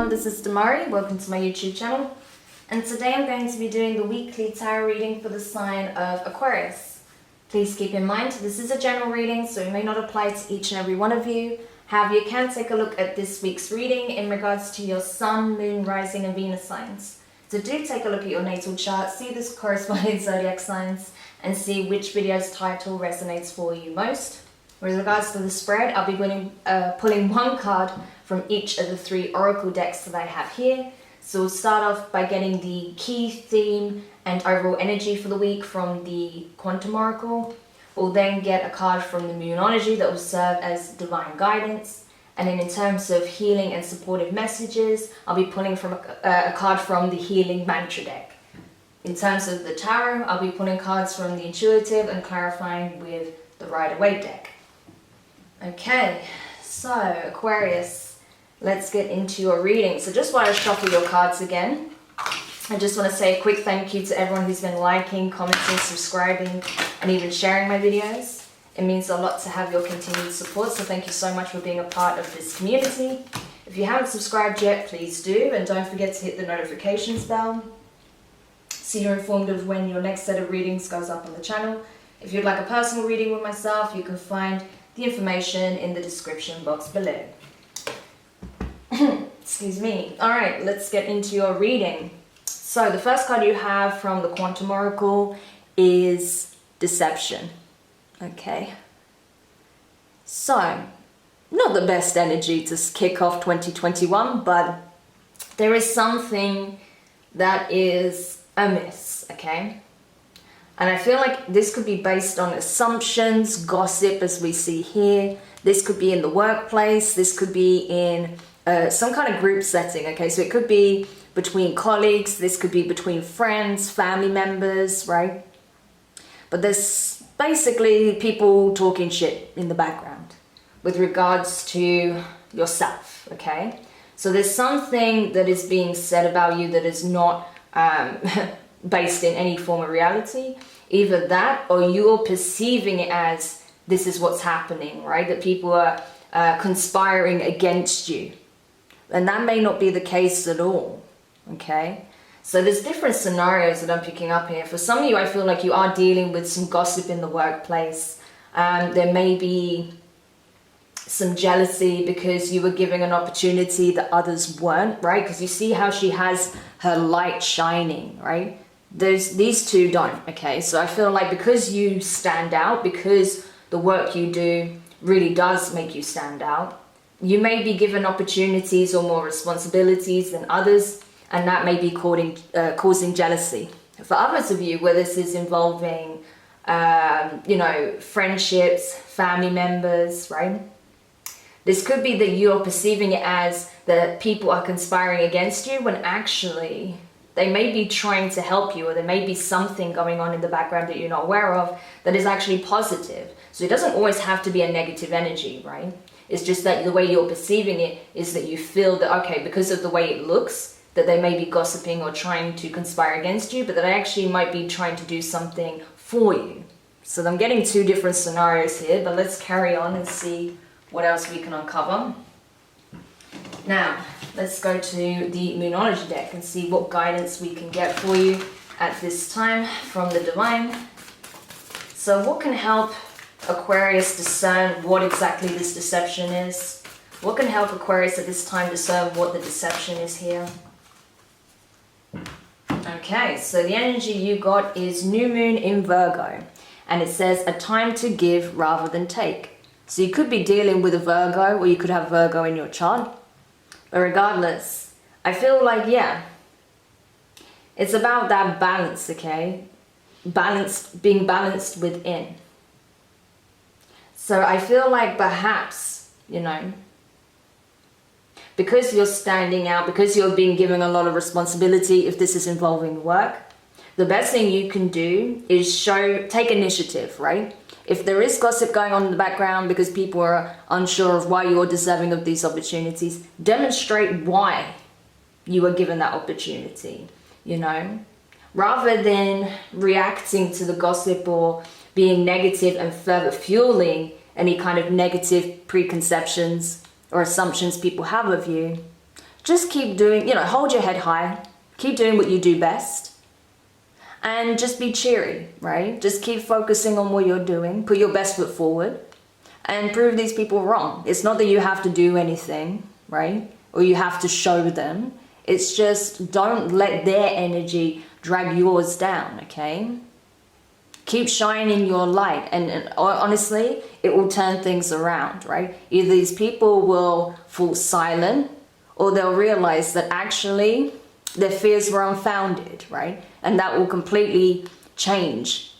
everyone, this is Demari. Welcome to my YouTube channel. And today I'm going to be doing the weekly tarot reading for the sign of Aquarius. Please keep in mind, this is a general reading, so it may not apply to each and every one of you. However, you can take a look at this week's reading in regards to your Sun, Moon, Rising and Venus signs. So do take a look at your natal chart, see the corresponding zodiac signs, and see which video's title resonates for you most. With regards to the spread, I'll be pulling one card from each of the 3 oracle decks that I have here. So we'll start off by getting the key theme and overall energy for the week from the Quantum Oracle. We'll then get a card from the Moonology that will serve as divine guidance. And then in terms of healing and supportive messages, I'll be pulling from a card from the Healing Mantra deck. In terms of the tarot, I'll be pulling cards from the Intuitive and clarifying with the Waite deck. Okay, so Aquarius, let's get into your reading. So just while I shuffle your cards again, I just want to say a quick thank you to everyone who's been liking, commenting, subscribing, and even sharing my videos. It means a lot to have your continued support, so thank you so much for being a part of this community. If you haven't subscribed yet, please do, and don't forget to hit the notifications bell so you're informed of when your next set of readings goes up on the channel. If you'd like a personal reading with myself, you can find the information in the description box below. Excuse me. Alright, let's get into your reading. So the first card you have from the Quantum Oracle is Deception. Okay. So, not the best energy to kick off 2021, but there is something that is amiss, okay? And I feel like this could be based on assumptions, gossip as we see here. This could be in the workplace. This could be in some kind of group setting, okay? So it could be between colleagues. This could be between friends, family members, right? But there's basically people talking shit in the background with regards to yourself, okay? So there's something that is being said about you that is not based in any form of reality. Either that or you're perceiving it as this is what's happening, right? That people are conspiring against you. And that may not be the case at all, okay? So there's different scenarios that I'm picking up here. For some of you, I feel like you are dealing with some gossip in the workplace. There may be some jealousy because you were giving an opportunity that others weren't, right? Because you see how she has her light shining, right? These two don't, okay? So I feel like because you stand out, because the work you do really does make you stand out, you may be given opportunities or more responsibilities than others, and that may be causing jealousy. For others of you, where this is involving, you know, friendships, family members, right? This could be that you're perceiving it as that people are conspiring against you when actually they may be trying to help you, or there may be something going on in the background that you're not aware of that is actually positive. So it doesn't always have to be a negative energy, right? It's just that the way you're perceiving it is that you feel that, okay, because of the way it looks, that they may be gossiping or trying to conspire against you, but that they actually might be trying to do something for you. So I'm getting 2 different scenarios here, but let's carry on and see what else we can uncover. Now, let's go to the Moonology deck and see what guidance we can get for you at this time from the Divine. So what can help Aquarius discern what exactly this deception is? What can help Aquarius at this time discern what the deception is here? Okay, so the energy you got is New Moon in Virgo. And it says, a time to give rather than take. So you could be dealing with a Virgo, or you could have Virgo in your chart. But regardless, I feel like, yeah, it's about that balance, okay? Being balanced within. So I feel like perhaps, you know, because you're standing out, because you're being given a lot of responsibility, if this is involving work, the best thing you can do is take initiative, right? If there is gossip going on in the background because people are unsure of why you're deserving of these opportunities, demonstrate why you were given that opportunity, you know? Rather than reacting to the gossip or being negative and further fueling any kind of negative preconceptions or assumptions people have of you, just keep doing, hold your head high, keep doing what you do best, and just be cheery, right? Just keep focusing on what you're doing, put your best foot forward, and prove these people wrong. It's not that you have to do anything, right? Or you have to show them. It's just don't let their energy drag yours down, okay? Keep shining your light, and honestly, it will turn things around, right? Either these people will fall silent, or they'll realize that actually their fears were unfounded, right? And that will completely change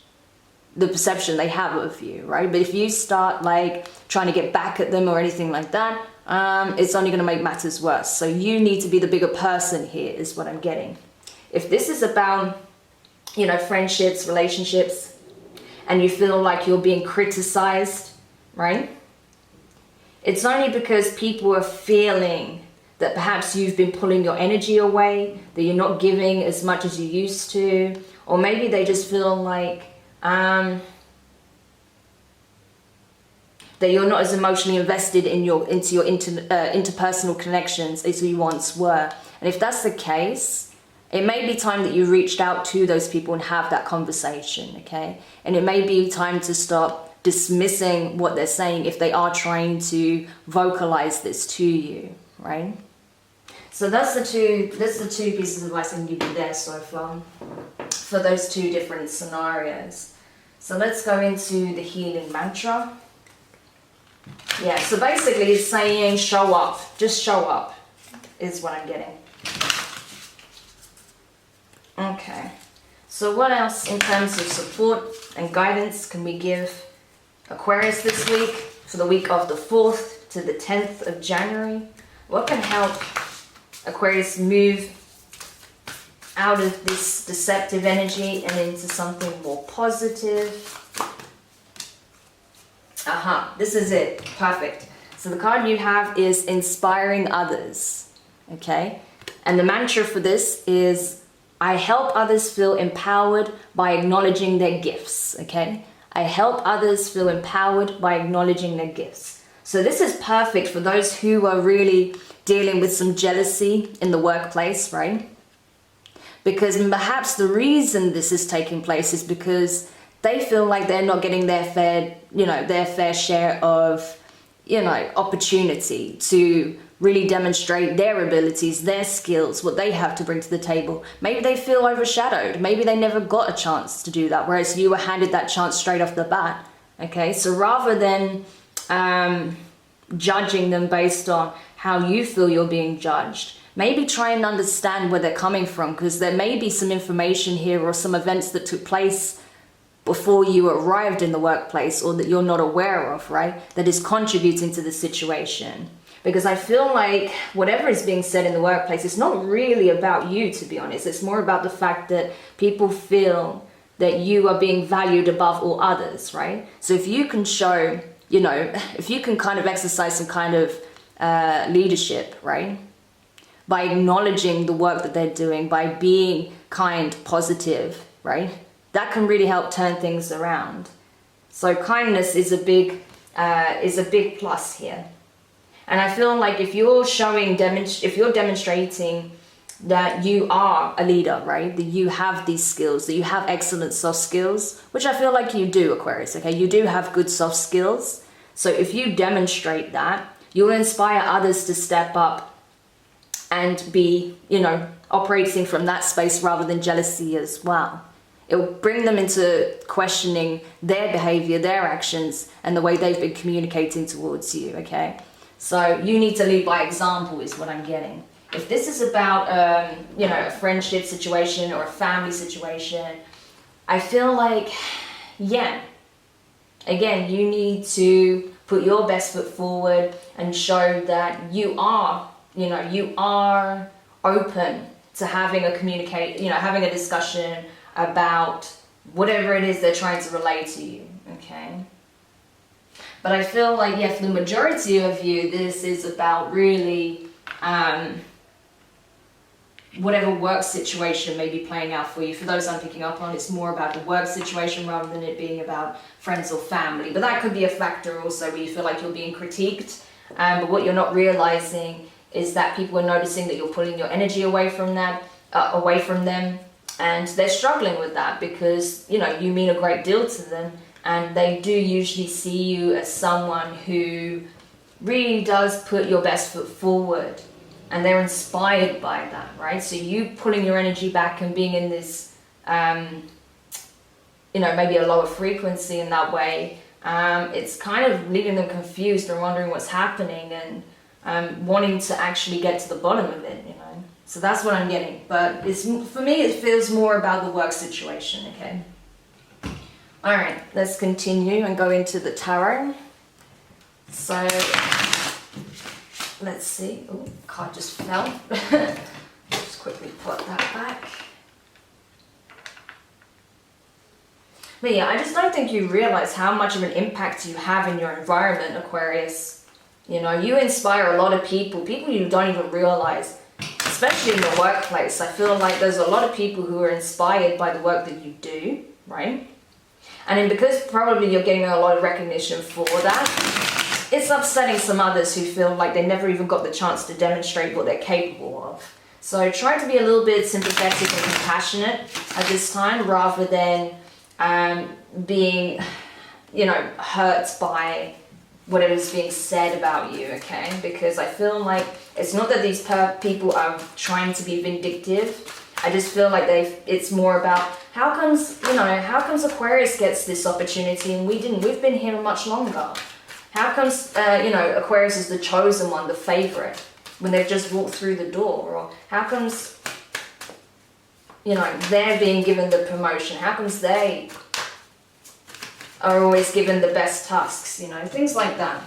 the perception they have of you, right? But if you start like trying to get back at them or anything like that, it's only going to make matters worse. So you need to be the bigger person here, is what I'm getting. If this is about, friendships, relationships, and you feel like you're being criticized, right? It's only because people are feeling that perhaps you've been pulling your energy away, that you're not giving as much as you used to, or maybe they just feel like that you're not as emotionally invested into your interpersonal connections as you once were. And if that's the case, it may be time that you reached out to those people and have that conversation, okay? And it may be time to stop dismissing what they're saying if they are trying to vocalize this to you, right? So that's the two pieces of advice I can give you there so far for those two different scenarios. So let's go into the healing mantra. Yeah, so basically it's saying show up, just show up is what I'm getting. Okay, so what else in terms of support and guidance can we give Aquarius this week, for the week of the 4th to the 10th of January? What can help Aquarius move out of this deceptive energy and into something more positive? This is it. Perfect. So the card you have is inspiring others. Okay? And the mantra for this is, I help others feel empowered by acknowledging their gifts. Okay? I help others feel empowered by acknowledging their gifts. So this is perfect for those who are really dealing with some jealousy in the workplace, right? Because perhaps the reason this is taking place is because they feel like they're not getting their fair share of, opportunity to really demonstrate their abilities, their skills, what they have to bring to the table. Maybe they feel overshadowed. Maybe they never got a chance to do that, whereas you were handed that chance straight off the bat. Okay, so rather than judging them based on how you feel you're being judged, maybe try and understand where they're coming from, because there may be some information here or some events that took place before you arrived in the workplace or that you're not aware of, right? That is contributing to the situation. Because I feel like whatever is being said in the workplace, it's not really about you, to be honest. It's more about the fact that people feel that you are being valued above all others, right? So if you can show, if you can kind of exercise some kind of leadership, right? By acknowledging the work that they're doing, by being kind, positive, right? That can really help turn things around. So kindness is a big plus here. And I feel like if you're demonstrating that you are a leader, right? That you have these skills, that you have excellent soft skills, which I feel like you do, Aquarius, okay? You do have good soft skills. So if you demonstrate that, you'll inspire others to step up and be, operating from that space rather than jealousy as well. It will bring them into questioning their behavior, their actions, and the way they've been communicating towards you, okay? So you need to lead by example is what I'm getting. If this is about, a friendship situation or a family situation, I feel like, again, you need to put your best foot forward and show that you are open to having a discussion about whatever it is they're trying to relate to you, okay? But I feel like, for the majority of you, this is about really whatever work situation may be playing out for you. For those I'm picking up on, it's more about the work situation rather than it being about friends or family. But that could be a factor also where you feel like you're being critiqued. But what you're not realizing is that people are noticing that you're pulling your energy away from that, away from them, and they're struggling with that because, you know, you mean a great deal to them, and they do usually see you as someone who really does put your best foot forward, and they're inspired by that, right? So you pulling your energy back and being in this, you know, maybe a lower frequency in that way, it's kind of leaving them confused and wondering what's happening, and wanting to actually get to the bottom of it, you know. So that's what I'm getting. But it's, for me, it feels more about the work situation, okay? All right, let's continue and go into the tarot. So let's see. Oh, card just fell. Just quickly put that back. But yeah, I just don't think you realize how much of an impact you have in your environment, Aquarius. You know, you inspire a lot of people you don't even realize, especially in the workplace. I feel like there's a lot of people who are inspired by the work that you do, right? And then because probably you're getting a lot of recognition for that, it's upsetting some others who feel like they never even got the chance to demonstrate what they're capable of. So try to be a little bit sympathetic and compassionate at this time, rather than being, you know, hurt by whatever's being said about you, okay? Because I feel like it's not that these people are trying to be vindictive. I just feel like it's more about how comes Aquarius gets this opportunity and we didn't? We've been here much longer. How comes, you know, Aquarius is the chosen one, the favorite, when they've just walked through the door? Or how comes, you know, they're being given the promotion? How comes they are always given the best tasks, you know, things like that.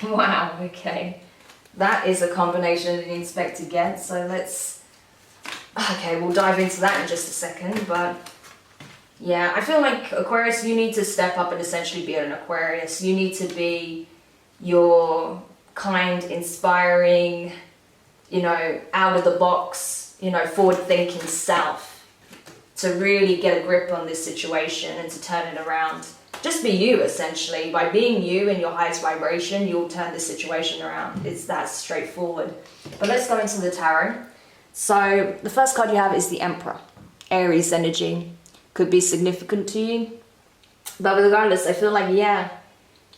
Wow, okay. That is a combination I didn't expect to get, so okay, we'll dive into that in just a second, but yeah, I feel like Aquarius, you need to step up and essentially be an Aquarius. You need to be your kind, inspiring, you know, out of the box, you know, forward-thinking self to really get a grip on this situation and to turn it around. Just be you, essentially. By being you in your highest vibration, you'll turn this situation around. It's that straightforward. But let's go into the tarot. So the first card you have is the Emperor. Aries energy. Could be significant to you. But regardless, I feel like, yeah,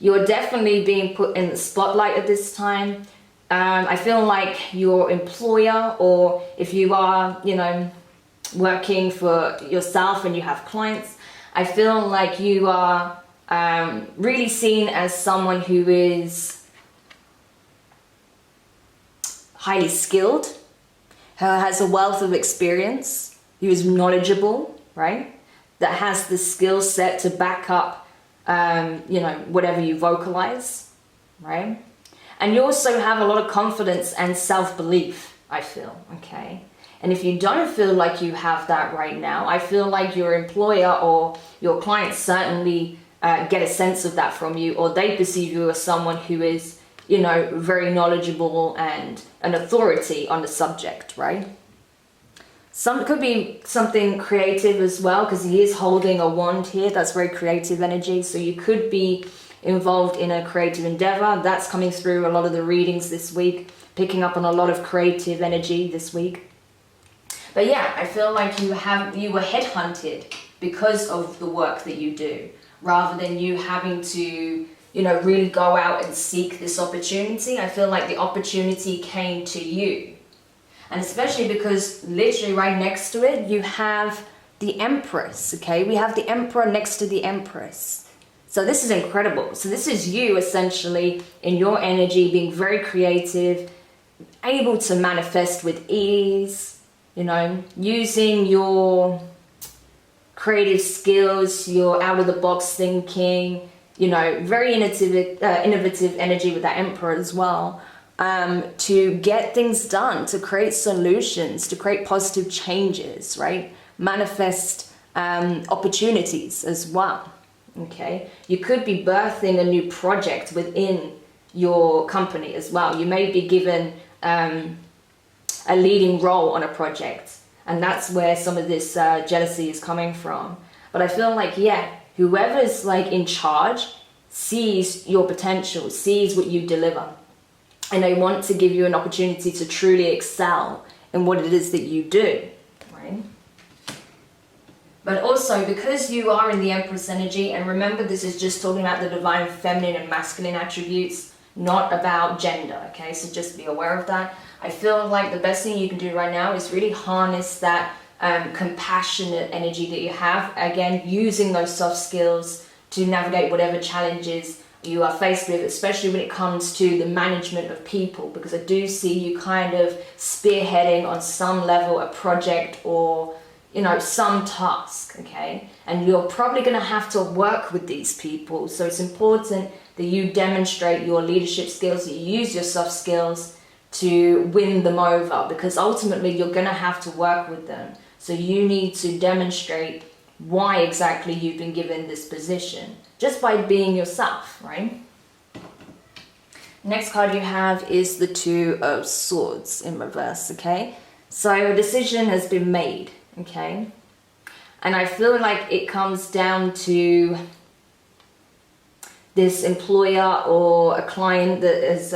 you're definitely being put in the spotlight at this time. I feel like your employer, or if you are, you know, working for yourself and you have clients, I feel like you are really seen as someone who is highly skilled, who has a wealth of experience, who is knowledgeable, right? That has the skill set to back up, you know, whatever you vocalize, right? And you also have a lot of confidence and self-belief, I feel, okay? And if you don't feel like you have that right now, I feel like your employer or your clients certainly get a sense of that from you, or they perceive you as someone who is, you know, very knowledgeable and an authority on the subject, right? It could be something creative as well, because he is holding a wand here. That's very creative energy. So you could be involved in a creative endeavor. That's coming through a lot of the readings this week, picking up on a lot of creative energy this week. But yeah, I feel like you were headhunted because of the work that you do, rather than you having to, you know, really go out and seek this opportunity. I feel like the opportunity came to you. And especially because literally right next to it, you have the Empress, okay? We have the Emperor next to the Empress. So this is incredible. So this is you essentially in your energy, being very creative, able to manifest with ease, you know, using your creative skills, your out-of-the-box thinking, you know, very innovative energy with that Emperor as well. To get things done, to create solutions, to create positive changes, right? Manifest opportunities as well, okay? You could be birthing a new project within your company as well. You may be given a leading role on a project, and that's where some of this jealousy is coming from. But I feel like, yeah, whoever's like in charge sees your potential, sees what you deliver. and they want to give you an opportunity to truly excel in what it is that you do, right? But also, because you are in the Empress energy, and remember, this is just talking about the divine feminine and masculine attributes, not about gender, okay? So just be aware of that. I feel like the best thing you can do right now is really harness that compassionate energy that you have. Again, using those soft skills to navigate whatever challenges you are faced with, especially when it comes to the management of people, because I do see you kind of spearheading on some level a project or, you know, some task, okay? And you're probably going to have to work with these people. So it's important that you demonstrate your leadership skills, that you use your soft skills to win them over, because ultimately you're going to have to work with them. So you need to demonstrate why exactly you've been given this position, just by being yourself, right? Next card you have is the Two of Swords in reverse, okay? So a decision has been made, okay? And I feel like it comes down to this employer or a client that is,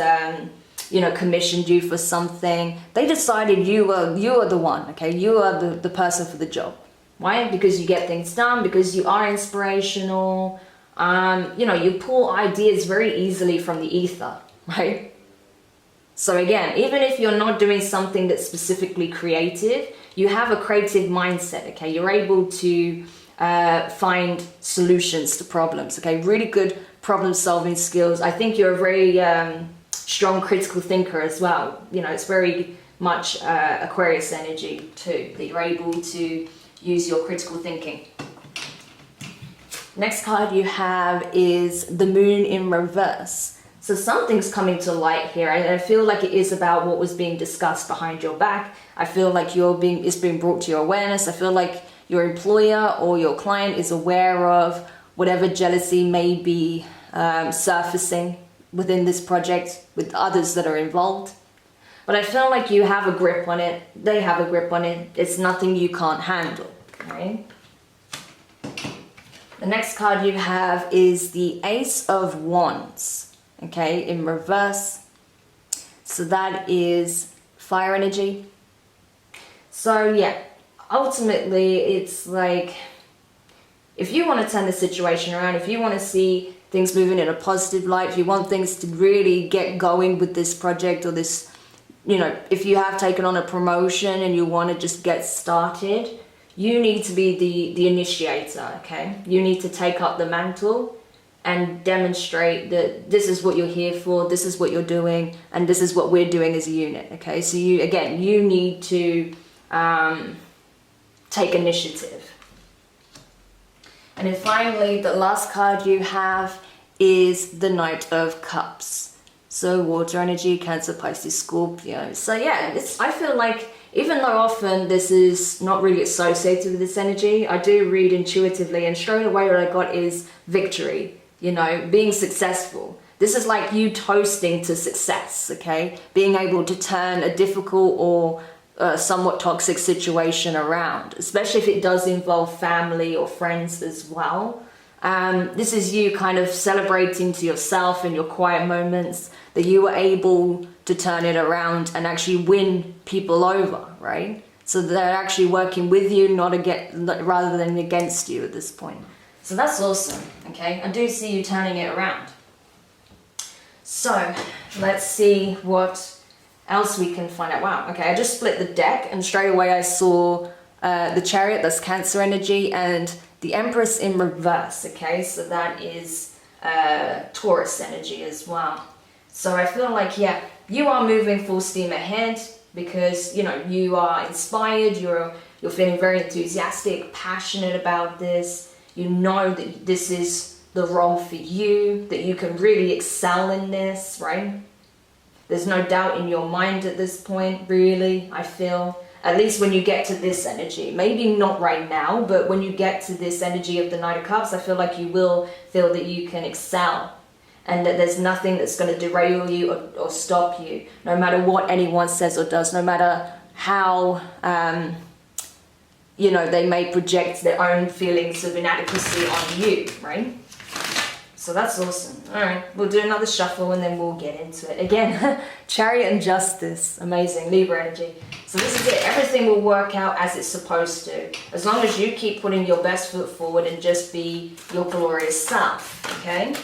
you know, commissioned you for something. They decided you are the one, okay? You are the person for the job. Why? Because you get things done, because you are inspirational. You know, you pull ideas very easily from the ether, right? So again, even if you're not doing something that's specifically creative, you have a creative mindset, okay? You're able to find solutions to problems, okay? Really good problem solving skills. I think you're a very strong critical thinker as well. You know, it's very much Aquarius energy too, that you're able to use your critical thinking. Next card you have is the Moon in reverse. So something's coming to light here, and I feel like it is about what was being discussed behind your back. I feel like it's being brought to your awareness. I feel like your employer or your client is aware of whatever jealousy may be surfacing within this project with others that are involved. But I feel like you have a grip on it. They have a grip on it. It's nothing you can't handle, right? The next card you have is the Ace of Wands, okay, in reverse. So that is fire energy. So yeah, ultimately it's like, if you want to turn the situation around, if you want to see things moving in a positive light, if you want things to really get going with this project or this, you know, if you have taken on a promotion and you want to just get started, you need to be the initiator, okay? You need to take up the mantle and demonstrate that this is what you're here for, this is what you're doing, and this is what we're doing as a unit, okay? So you, again, you need to take initiative. And then finally, the last card you have is the Knight of Cups. So water energy, Cancer, Pisces, Scorpio. So yeah, I feel like even though often this is not really associated with this energy, I do read intuitively, and straight away what I got is victory, you know, being successful. This is like you toasting to success, okay? Being able to turn a difficult or somewhat toxic situation around, especially if it does involve family or friends as well. This is you kind of celebrating to yourself in your quiet moments that you were able to turn it around and actually win people over, right? So they're actually working with you, rather than against you at this point. So that's awesome, okay? I do see you turning it around. So let's see what else we can find out. Wow, okay, I just split the deck and straight away I saw the Chariot, that's Cancer energy, and the Empress in reverse, okay? So that is Taurus energy as well. So I feel like, yeah, you are moving full steam ahead because, you know, you are inspired, you're feeling very enthusiastic, passionate about this. You know that this is the role for you, that you can really excel in this, right? There's no doubt in your mind at this point, really, I feel. At least when you get to this energy. Maybe not right now, but when you get to this energy of the Knight of Cups, I feel like you will feel that you can excel and that there's nothing that's going to derail you or stop you, no matter what anyone says or does, no matter how, you know, they may project their own feelings of inadequacy on you, right? So that's awesome. All right, we'll do another shuffle and then we'll get into it. Again, Chariot and Justice. Amazing. Libra energy. So this is it. Everything will work out as it's supposed to. As long as you keep putting your best foot forward and just be your glorious self. Okay?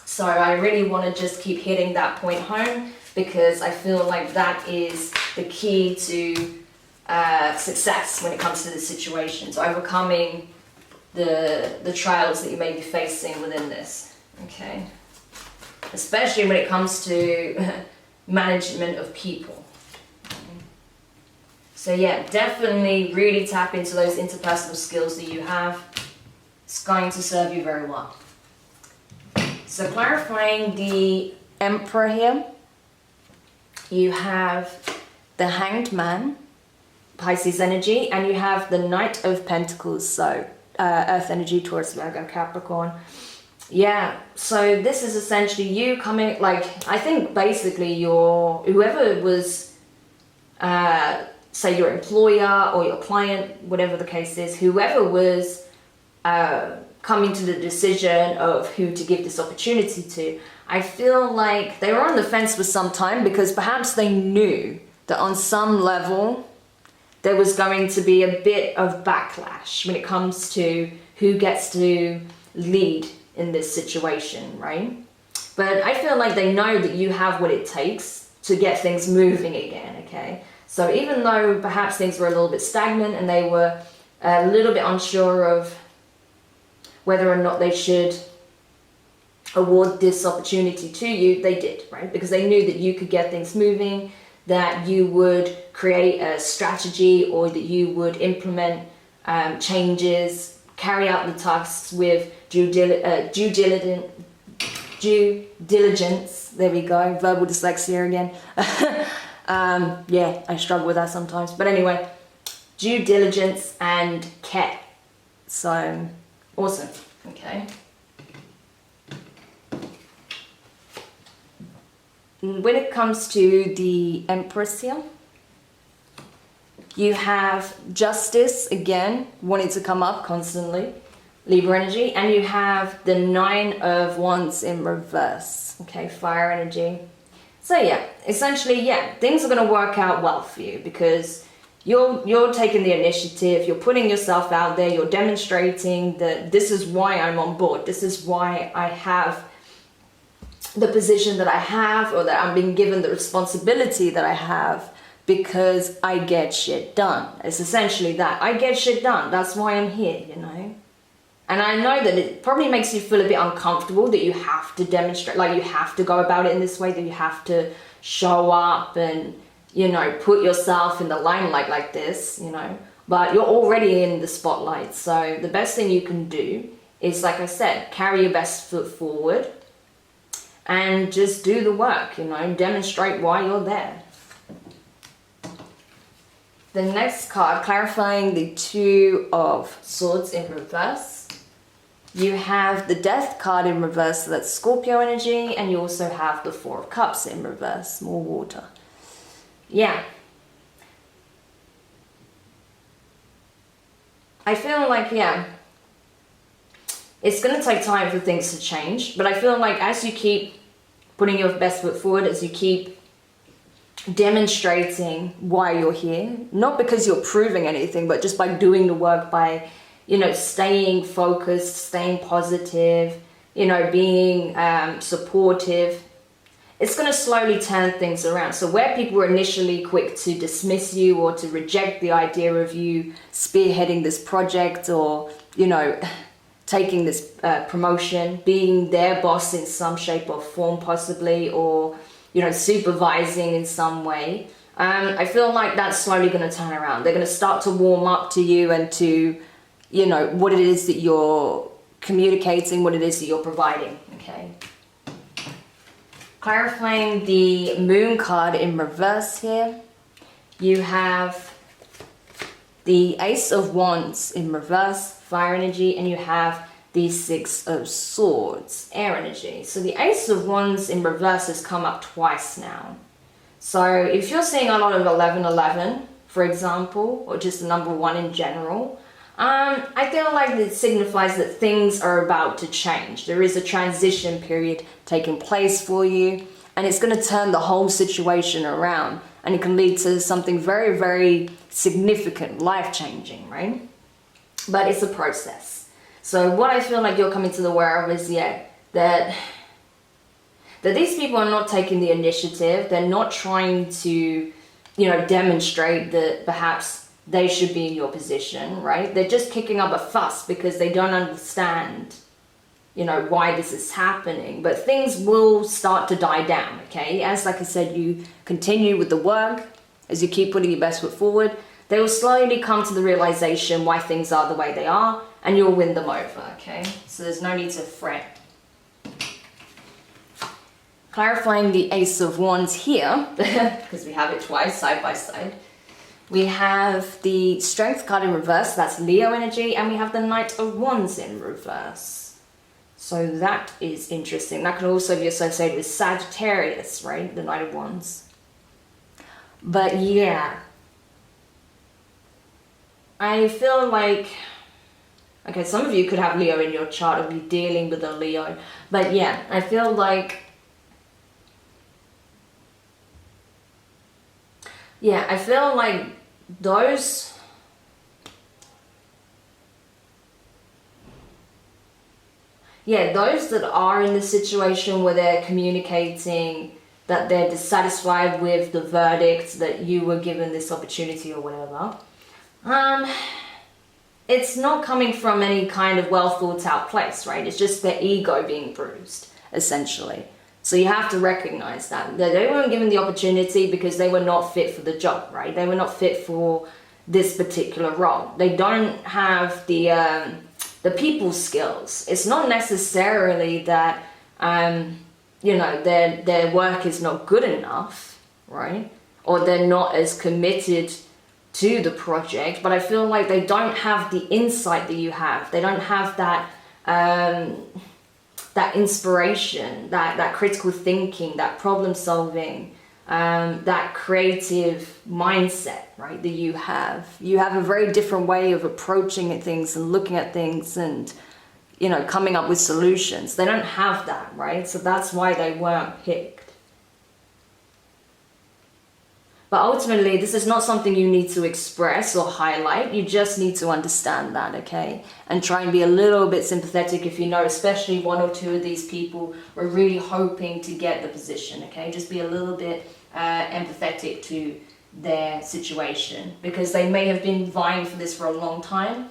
So I really want to just keep hitting that point home because I feel like that is the key to success when it comes to the situations. Overcoming the trials that you may be facing within this, okay? Especially when it comes to management of people. So yeah, definitely really tap into those interpersonal skills that you have. It's going to serve you very well. So clarifying the Emperor here, you have the Hanged Man, Pisces energy, and you have the Knight of Pentacles, so Earth energy, Taurus, Virgo, Capricorn. Yeah, so this is essentially you coming, like, I think basically whoever was, say your employer or your client, whatever the case is, whoever was coming to the decision of who to give this opportunity to, I feel like they were on the fence for some time because perhaps they knew that on some level there was going to be a bit of backlash when it comes to who gets to lead in this situation, right? But I feel like they know that you have what it takes to get things moving again, okay? So even though perhaps things were a little bit stagnant and they were a little bit unsure of whether or not they should award this opportunity to you, they did, right? Because they knew that you could get things moving, that you would create a strategy or that you would implement changes, carry out the tasks with due diligence. There we go, verbal dyslexia again. Yeah, I struggle with that sometimes. But anyway, due diligence and care. So, awesome. Okay. When it comes to the Empress here, you have Justice, again, wanting to come up constantly, Libra energy, and you have the Nine of Wands in reverse, okay, fire energy. So yeah, essentially, yeah, things are going to work out well for you because you're taking the initiative, you're putting yourself out there, you're demonstrating that this is why I'm on board, this is why I have the position that I have, or that I'm being given the responsibility that I have, because I get shit done. It's essentially that. I get shit done. That's why I'm here, you know? And I know that it probably makes you feel a bit uncomfortable that you have to demonstrate, like you have to go about it in this way, that you have to show up and, you know, put yourself in the limelight like this, you know? But you're already in the spotlight. So the best thing you can do is, like I said, carry your best foot forward and just do the work, you know, demonstrate why you're there. The next card, clarifying the Two of Swords in reverse. You have the Death card in reverse, so that's Scorpio energy, and you also have the Four of Cups in reverse, more water. Yeah. I feel like, yeah, it's going to take time for things to change, but I feel like as you keep putting your best foot forward, as you keep demonstrating why you're here, not because you're proving anything, but just by doing the work, by, you know, staying focused, staying positive, you know, being supportive, it's going to slowly turn things around. So where people were initially quick to dismiss you or to reject the idea of you spearheading this project, or, you know, taking this promotion, being their boss in some shape or form possibly, or, you know, supervising in some way, I feel like that's slowly going to turn around. They're going to start to warm up to you and to, you know, what it is that you're communicating, what it is that you're providing, okay? Clarifying the Moon card in reverse here, you have the Ace of Wands in reverse, fire energy, and you have the Six of Swords, air energy. So the Ace of Wands in reverse has come up twice now. So if you're seeing a lot of 1111, for example, or just the number 1 in general, I feel like it signifies that things are about to change. There is a transition period taking place for you, and it's going to turn the whole situation around, and it can lead to something very, very significant, life-changing, right? But it's a process. So what I feel like you're coming to the aware of is, yeah, that these people are not taking the initiative. They're not trying to, you know, demonstrate that perhaps they should be in your position, right? They're just kicking up a fuss because they don't understand, you know, why this is happening. But things will start to die down, okay? As, like I said, you continue with the work, as you keep putting your best foot forward, they will slowly come to the realization why things are the way they are, and you'll win them over, okay? So there's no need to fret. Clarifying the Ace of Wands here, because we have it twice, side by side. We have the Strength card in reverse, that's Leo energy, and we have the Knight of Wands in reverse. So that is interesting. That can also be associated with Sagittarius, right? The Knight of Wands. But yeah, I feel like, okay, some of you could have Leo in your chart or be dealing with a Leo. But yeah, I feel like, yeah, I feel like those, yeah, those that are in the situation where they're communicating that they're dissatisfied with the verdict that you were given this opportunity or whatever, it's not coming from any kind of well thought out place, right? It's just their ego being bruised, essentially. So you have to recognize that they weren't given the opportunity because they were not fit for the job, right? They were not fit for this particular role. They don't have the people skills. It's not necessarily that you know, their work is not good enough, right? Or they're not as committed to the project, but I feel like they don't have the insight that you have. They don't have that that inspiration, that critical thinking, that problem solving, that creative mindset, right, that you have. You have a very different way of approaching at things and looking at things and, you know, coming up with solutions. They don't have that, right? So that's why they weren't picked. But ultimately, this is not something you need to express or highlight. You just need to understand that, okay? And try and be a little bit sympathetic if you know, especially one or two of these people were really hoping to get the position, okay? Just be a little bit empathetic to their situation, because they may have been vying for this for a long time,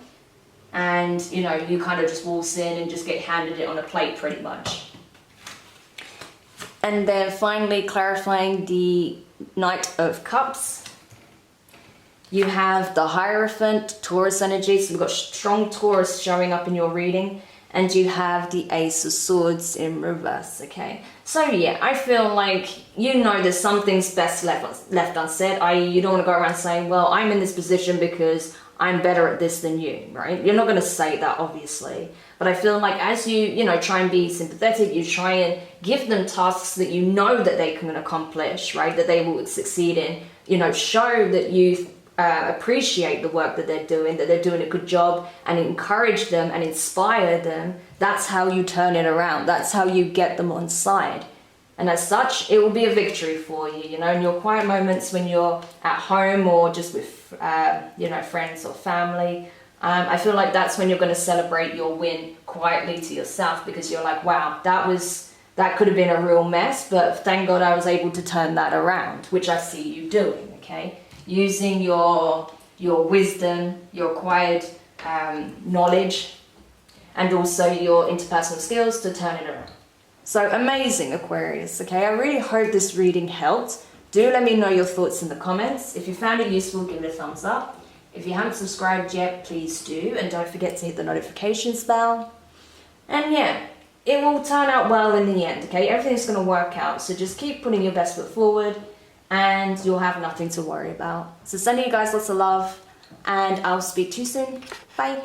and, you know, you kind of just waltz in and just get handed it on a plate pretty much. And then finally clarifying the Knight of Cups. You have the Hierophant, Taurus energy, so we've got strong Taurus showing up in your reading, and you have the Ace of Swords in reverse, okay? So yeah, I feel like, you know, there's some things best left unsaid, i.e. you don't want to go around saying, well, I'm in this position because I'm better at this than you, right? You're not going to say that, obviously. But I feel like as you know, try and be sympathetic, you try and give them tasks that you know that they can accomplish, right? That they will succeed in. You know, show that you appreciate the work that they're doing a good job, and encourage them and inspire them. That's how you turn it around. That's how you get them on side. And as such, it will be a victory for you, you know, in your quiet moments when you're at home or just with, you know, friends or family. I feel like that's when you're going to celebrate your win quietly to yourself, because you're like, wow, that could have been a real mess, but thank God I was able to turn that around, which I see you doing, okay? Using your wisdom, your acquired knowledge, and also your interpersonal skills to turn it around. So amazing, Aquarius, okay? I really hope this reading helped. Do let me know your thoughts in the comments. If you found it useful, give it a thumbs up. If you haven't subscribed yet, please do, and don't forget to hit the notifications bell. And yeah, it will turn out well in the end, okay? Everything's going to work out, so just keep putting your best foot forward, and you'll have nothing to worry about. So sending you guys lots of love, and I'll speak to you soon. Bye.